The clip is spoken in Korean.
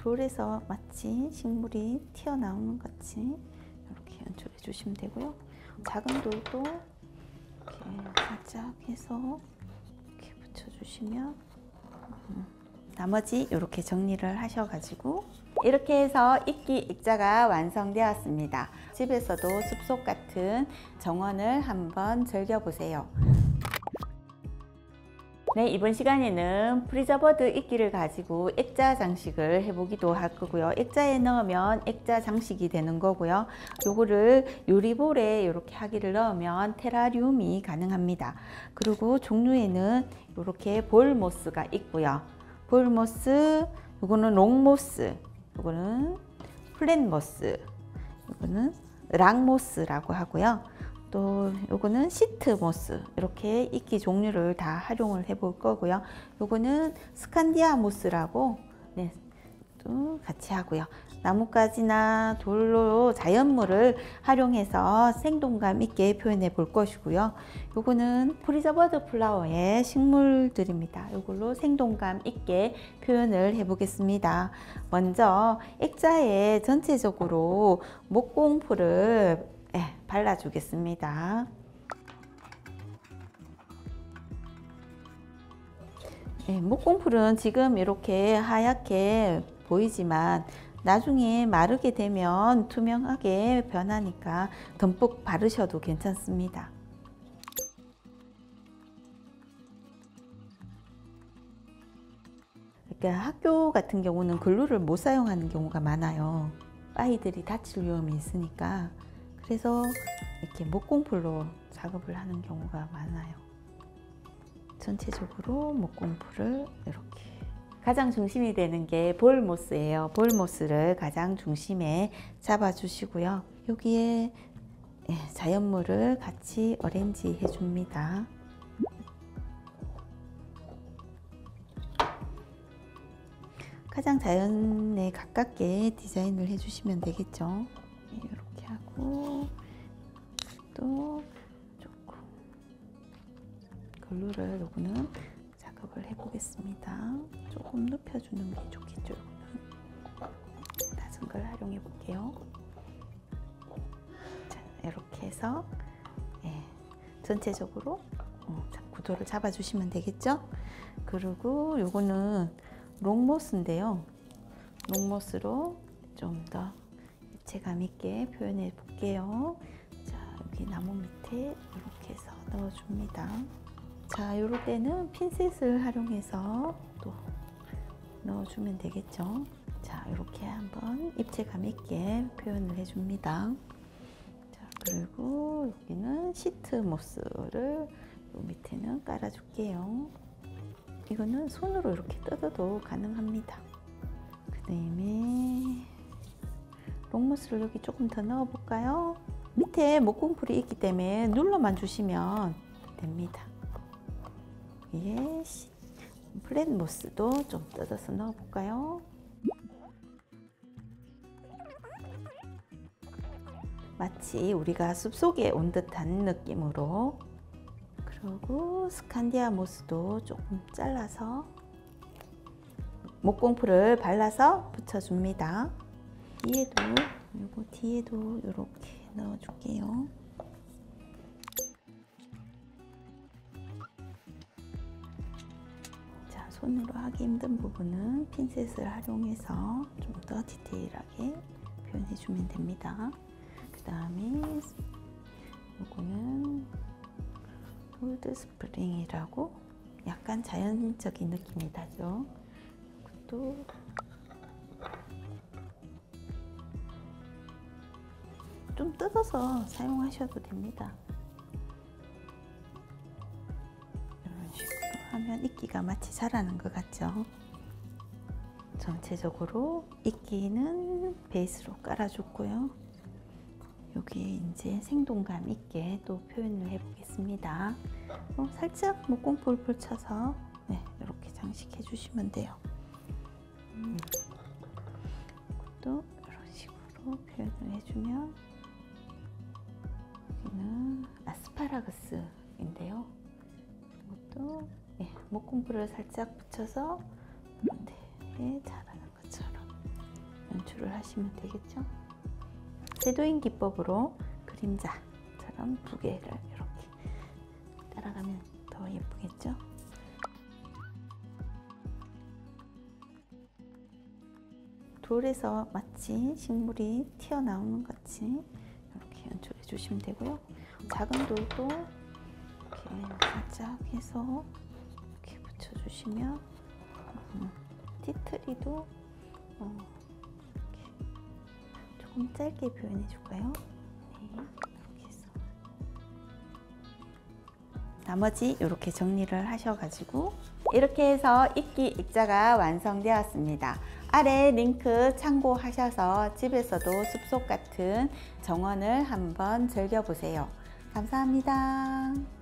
돌에서 마치 식물이 튀어나오는 것 같이 이렇게 연출해 주시면 되고요. 작은 돌도 이렇게 살짝 해서 이렇게 붙여주시면 나머지 이렇게 정리를 하셔가지고 이렇게 해서 이끼 액자가 완성되었습니다. 집에서도 숲속 같은 정원을 한번 즐겨보세요. 네, 이번 시간에는 프리저버드 이끼를 가지고 액자 장식을 해보기도 할 거고요. 액자에 넣으면 액자 장식이 되는 거고요. 요거를 요리볼에 이렇게 하기를 넣으면 테라리움이 가능합니다. 그리고 종류에는 이렇게 볼모스가 있고요. 볼모스, 요거는 롱모스, 요거는 플랫모스, 요거는 락모스라고 하고요. 또 요거는 시트모스, 이렇게 이끼 종류를 다 활용을 해 볼 거고요. 요거는 스칸디아모스라고 네, 또 같이 하고요. 나뭇가지나 돌로 자연물을 활용해서 생동감 있게 표현해 볼 것이고요. 요거는 프리저버드 플라워의 식물들입니다. 요걸로 생동감 있게 표현을 해 보겠습니다. 먼저 액자에 전체적으로 목공풀을 발라주겠습니다. 목공풀은 지금 이렇게 하얗게 보이지만 나중에 마르게 되면 투명하게 변하니까 듬뿍 바르셔도 괜찮습니다. 그러니까 학교 같은 경우는 글루를 못 사용하는 경우가 많아요. 아이들이 다칠 위험이 있으니까. 그래서 이렇게 목공풀로 작업을 하는 경우가 많아요. 전체적으로 목공풀을 이렇게. 가장 중심이 되는 게 볼모스예요. 볼모스를 가장 중심에 잡아 주시고요. 여기에 자연물을 같이 어레인지 해줍니다. 가장 자연에 가깝게 디자인을 해주시면 되겠죠. 이렇게 하고 또 조금 글루를 요거는 작업을 해보겠습니다. 조금 눕혀주는 게 좋겠죠. 요거는 낮은 걸 활용해 볼게요. 자, 이렇게 해서 전체적으로 구도를 잡아주시면 되겠죠. 그리고 요거는 롱모스인데요. 롱모스로 좀 더 입체감 있게 표현해 볼게요. 자, 여기 나무 밑에 이렇게 해서 넣어줍니다. 자, 이럴 때는 핀셋을 활용해서 또 넣어주면 되겠죠. 자, 이렇게 한번 입체감 있게 표현을 해줍니다. 자, 그리고 여기는 시트 모스를 요 밑에는 깔아줄게요. 이거는 손으로 이렇게 뜯어도 가능합니다. 그 다음에 롱모스를 여기 조금 더 넣어 볼까요? 밑에 목공풀이 있기 때문에 눌러만 주시면 됩니다. 위에 플랫모스도 좀 뜯어서 넣어 볼까요? 마치 우리가 숲속에 온 듯한 느낌으로. 그리고 스칸디아모스도 조금 잘라서 목공풀을 발라서 붙여줍니다. 뒤에도 이렇게 넣어줄게요. 자, 손으로 하기 힘든 부분은 핀셋을 활용해서 좀 더 디테일하게 표현해주면 됩니다. 그 다음에 이거는 골드 스프링이라고 약간 자연적인 느낌이 나죠. 이것도 좀 뜯어서 사용하셔도 됩니다. 이런 식으로 하면 이끼가 마치 자라는 것 같죠. 전체적으로 이끼는 베이스로 깔아줬고요. 여기에 이제 생동감 있게 또 표현을 해보겠습니다. 살짝 목공풀 붙여서 이렇게 장식해 주시면 돼요. 이것도 이런 식으로 표현을 해주면 여기는 아스파라거스인데요. 이것도 목공풀을 살짝 붙여서 그런데 자라는 것처럼 연출을 하시면 되겠죠. 섀도잉 기법으로 그림자처럼 두 개를 이렇게 따라가면 더 예쁘겠죠. 돌에서 마치 식물이 튀어나오는 것 같이 이렇게 연출해 주시면 되고요. 작은 돌도 이렇게 살짝 해서 이렇게 붙여주시면 띠트리도 이렇게 조금 짧게 표현해 줄까요? 네, 이렇게 해서 나머지 이렇게 정리를 하셔가지고 이렇게 해서 이끼 액자가 완성되었습니다. 아래 링크 참고하셔서 집에서도 숲속 같은 정원을 한번 즐겨보세요. 감사합니다.